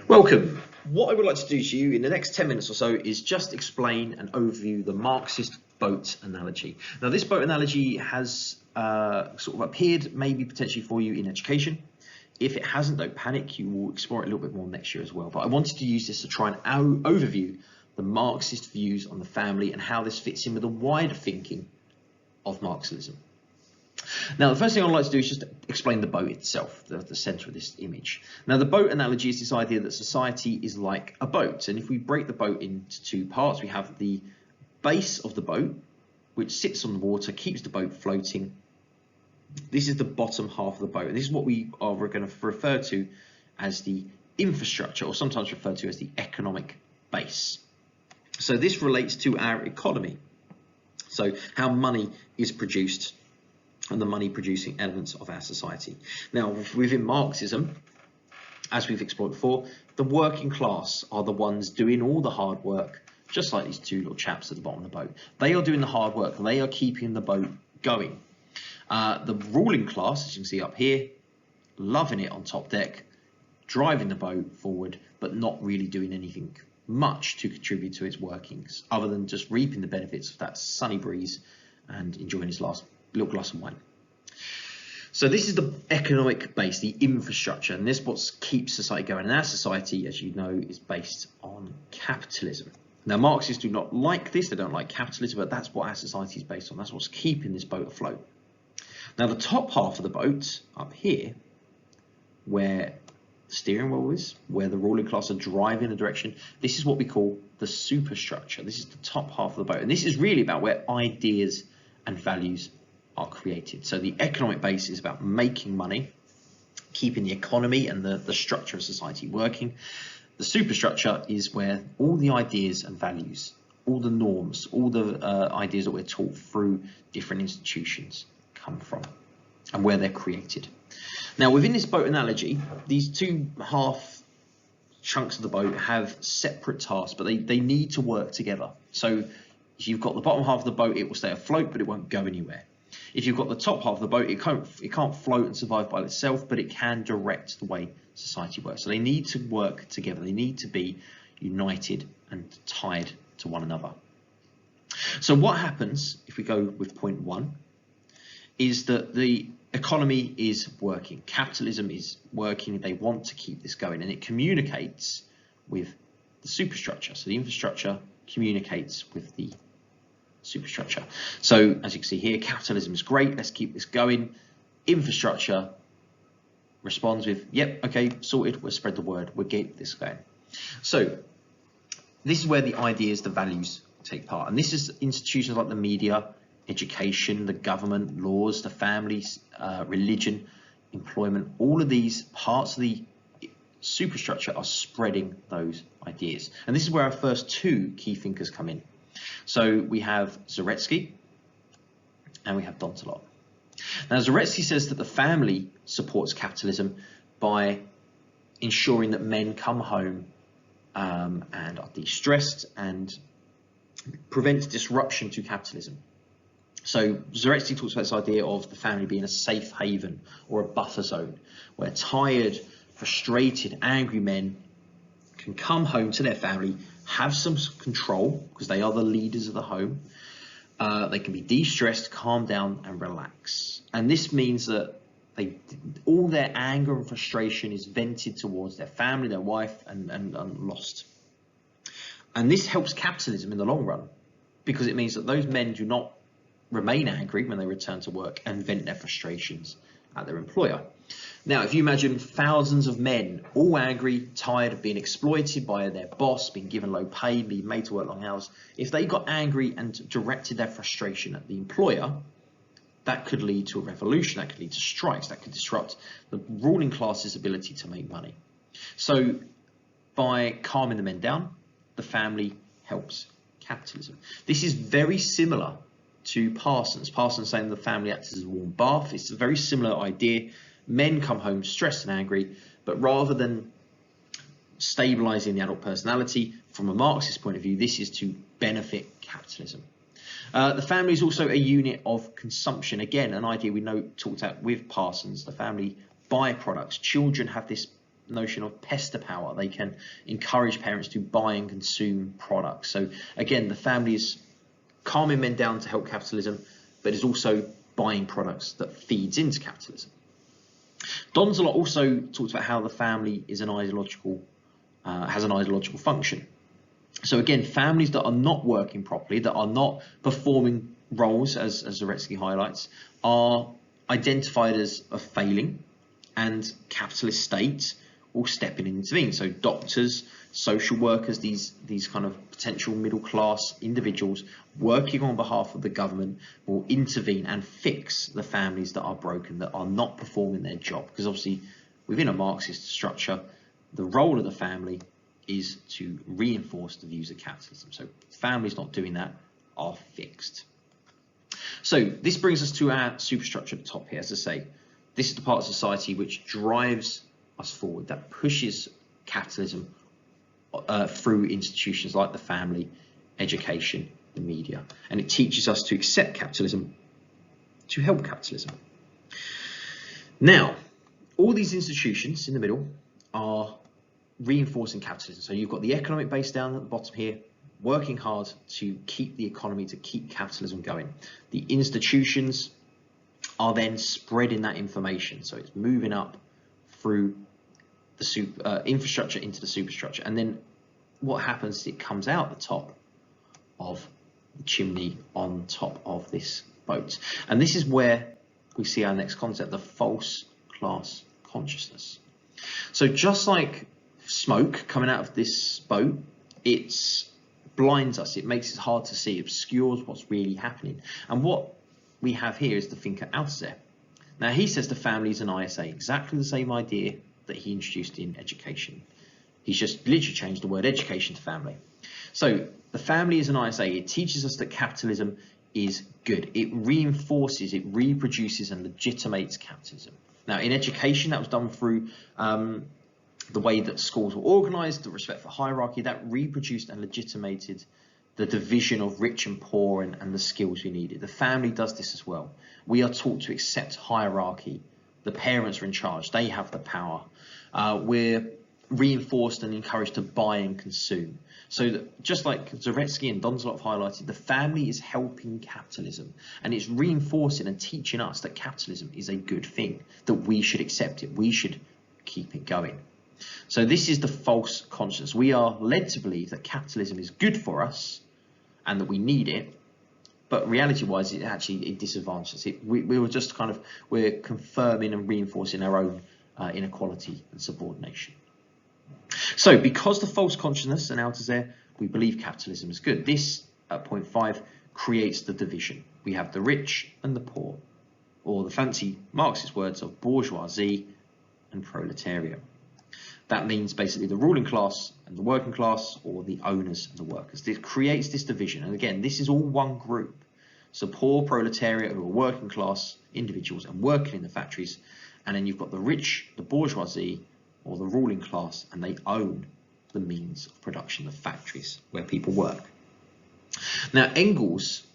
Welcome. What I would like to do to you in the next 10 minutes or so is just explain and overview the Marxist boat analogy. Now, this boat analogy has sort of appeared maybe potentially for you in education. If it hasn't, don't panic, you will explore it a little bit more next year as well. But I wanted to use this to try and overview the Marxist views on the family and how this fits in with the wider thinking of Marxism. Now, the first thing I'd like to do is just explain the boat itself, the center of this image. Now, the boat analogy is this idea that society is like a boat. And if we break the boat into two parts, we have the base of the boat, which sits on the water, keeps the boat floating. This is the bottom half of the boat. And this is what we are going to refer to as the infrastructure, or sometimes referred to as the economic base. So this relates to our economy. So how money is produced and the money producing elements of our society. Now, within Marxism, as we've explored before, the working class are the ones doing all the hard work, just like these two little chaps at the bottom of the boat. They are doing the hard work. They are keeping the boat going. The ruling class, as you can see up here, loving it on top deck, driving the boat forward, but not really doing anything much to contribute to its workings, other than just reaping the benefits of that sunny breeze and enjoying his last little glass of wine. So this is the economic base, the infrastructure, and this is what keeps society going. And our society, as you know, is based on capitalism. Now, Marxists do not like this, they don't like capitalism, but that's what our society is based on. That's what's keeping this boat afloat. Now, the top half of the boat, up here, where the steering wheel is, where the ruling class are driving the direction, this is what we call the superstructure. This is the top half of the boat. And this is really about where ideas and values are created. So the economic base is about making money, keeping the economy and the structure of society working. The superstructure is where all the ideas and values, all the norms, all the ideas that we're taught through different institutions come from and where they're created. Now, within this boat analogy, these two half chunks of the boat have separate tasks, but they need to work together. So if you've got the bottom half of the boat, it will stay afloat, but it won't go anywhere. If you've got the top half of the boat, it can't float and survive by itself, but it can direct the way society works. So they need to work together. They need to be united and tied to one another. So what happens if we go with point one is that the economy is working. Capitalism is working. They want to keep this going, and it communicates with the superstructure. So the infrastructure communicates with the superstructure. So as you can see here, capitalism is great, let's keep this going. Infrastructure responds with, yep, okay, sorted, we'll spread the word, we'll keep this going. So this is where the ideas, the values take part. And this is institutions like the media, education, the government, laws, the families, religion, employment, all of these parts of the superstructure are spreading those ideas. And this is where our first two key thinkers come in. So we have Zaretsky and we have Dontalot. Now, Zaretsky says that the family supports capitalism by ensuring that men come home and are de-stressed and prevents disruption to capitalism. So Zaretsky talks about this idea of the family being a safe haven or a buffer zone where tired, frustrated, angry men can come home to their family, have some control because they are the leaders of the home. They can be de-stressed, calm down and relax. And this means that all their anger and frustration is vented towards their family, their wife and lost. And this helps capitalism in the long run because it means that those men do not remain angry when they return to work and vent their frustrations at their employer. Now, if you imagine thousands of men, all angry, tired of being exploited by their boss, being given low pay, being made to work long hours, if they got angry and directed their frustration at the employer, that could lead to a revolution, that could lead to strikes, that could disrupt the ruling class's ability to make money. So by calming the men down, the family helps capitalism. This is very similar to Parsons. Parsons saying the family acts as a warm bath. It's a very similar idea. Men come home stressed and angry, but rather than stabilizing the adult personality, from a Marxist point of view, this is to benefit capitalism. The family is also a unit of consumption. Again, an idea we know talked about with Parsons. The family buy products. Children have this notion of pester power. They can encourage parents to buy and consume products. So again, the family is calming men down to help capitalism, but is also buying products that feeds into capitalism. Donzelot also talks about how the family is an ideological, has an ideological function. So again, families that are not working properly, that are not performing roles, as Zaretsky highlights, are identified as a failing, and capitalist states will step in and intervene. So doctors, social workers, these kind of potential middle class individuals working on behalf of the government will intervene and fix the families that are broken, that are not performing their job. Because obviously within a Marxist structure, the role of the family is to reinforce the views of capitalism. So families not doing that are fixed. So this brings us to our superstructure at the top here. As I say, this is the part of society which drives us forward, that pushes capitalism through institutions like the family, education, the media, and it teaches us to accept capitalism, to help capitalism. Now, all these institutions in the middle are reinforcing capitalism. So you've got the economic base down at the bottom here, working hard to keep the economy, to keep capitalism going. The institutions are then spreading that information, so it's moving up through the infrastructure into the superstructure, and then what happens is it comes out the top of the chimney on top of this boat. And this is where we see our next concept, the false class consciousness. So just like smoke coming out of this boat, it blinds us, it makes it hard to see, obscures what's really happening. And what we have here is the thinker Althusser. Now he says the family is an ISA, exactly the same idea that he introduced in education. He's just literally changed the word education to family. So the family is an ISA. It teaches us that capitalism is good. It reinforces, it reproduces and legitimates capitalism. Now in education, that was done through the way that schools were organised, the respect for hierarchy, that reproduced and legitimated the division of rich and poor and the skills we needed. The family does this as well. We are taught to accept hierarchy. The parents are in charge. They have the power. We're reinforced and encouraged to buy and consume. So that just like Zaretsky and Donzelot have highlighted, the family is helping capitalism, and it's reinforcing and teaching us that capitalism is a good thing, that we should accept it, we should keep it going. So this is the false consciousness. We are led to believe that capitalism is good for us and that we need it, but reality-wise, it disadvantages it. We were just we're confirming and reinforcing our own inequality and subordination. So because the false consciousness and Althusser, we believe capitalism is good. This, at point 5, creates the division. We have the rich and the poor, or the fancy Marxist words of bourgeoisie and proletariat. That means basically the ruling class and the working class, or the owners and the workers. This creates this division. And again, this is all one group. So poor proletariat, who are working class individuals and working in the factories. And then you've got the rich, the bourgeoisie, or the ruling class, and they own the means of production, the factories where people work. Now, Engels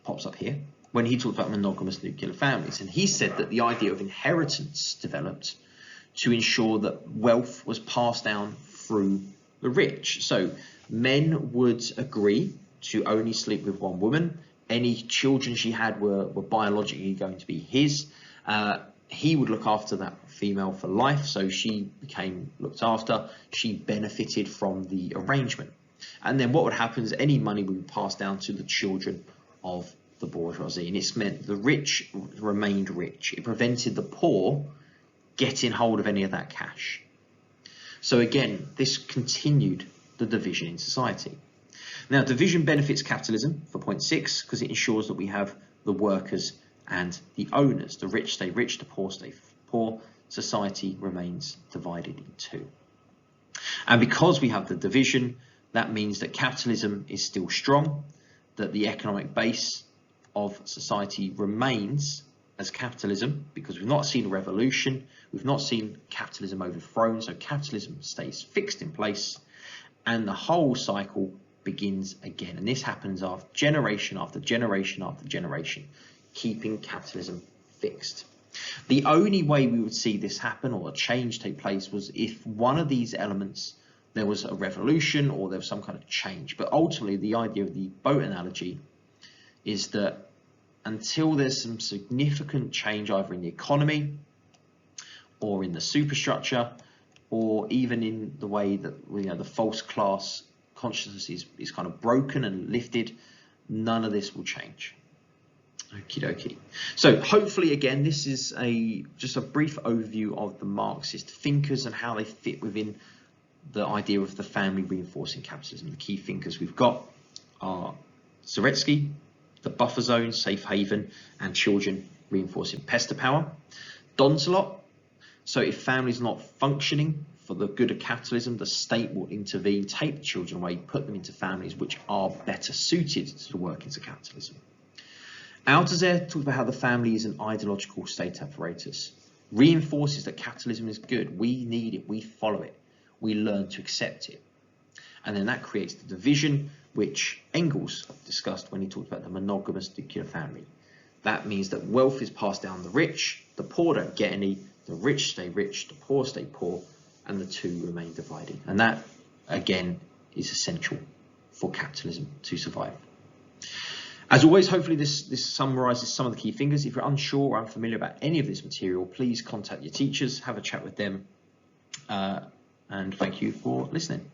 pops up here when he talked about monogamous nuclear families. And he said that the idea of inheritance developed to ensure that wealth was passed down through the rich. So men would agree to only sleep with one woman. Any children she had were biologically going to be his. He would look after that female for life, so she became looked after. She benefited from the arrangement. And then what would happen is any money would be passed down to the children of the bourgeoisie. And it's meant the rich remained rich. It prevented the poor getting hold of any of that cash. So again, this continued the division in society. Now, division benefits capitalism for point 6 because it ensures that we have the workers and the owners. The rich stay rich, the poor stay poor. Society remains divided in two. And because we have the division, that means that capitalism is still strong, that the economic base of society remains as capitalism, because we've not seen a revolution, we've not seen capitalism overthrown, so capitalism stays fixed in place, and the whole cycle begins again. And this happens after generation after generation after generation, keeping capitalism fixed. The only way we would see this happen or a change take place was if one of these elements, there was a revolution or there was some kind of change. But ultimately, the idea of the boat analogy is that until there's some significant change either in the economy or in the superstructure or even in the way that, you know, the false class consciousness is kind of broken and lifted, none of this will change. Okie dokie. So hopefully, again, this is just a brief overview of the Marxist thinkers and how they fit within the idea of the family reinforcing capitalism. The key thinkers we've got are Zaretsky, the buffer zone, safe haven, and children reinforcing pester power. Donzelot, so if families are not functioning for the good of capitalism, the state will intervene, take the children away, put them into families which are better suited to the workings of capitalism. Althusser talks about how the family is an ideological state apparatus, reinforces that capitalism is good, we need it, we follow it, we learn to accept it. And then that creates the division which Engels discussed when he talked about the monogamous nuclear family. That means that wealth is passed down the rich, the poor don't get any, the rich stay rich, the poor stay poor, and the two remain divided. And that, again, is essential for capitalism to survive. As always, hopefully this summarises some of the key fingers. If you're unsure or unfamiliar about any of this material, please contact your teachers, have a chat with them, and thank you for listening.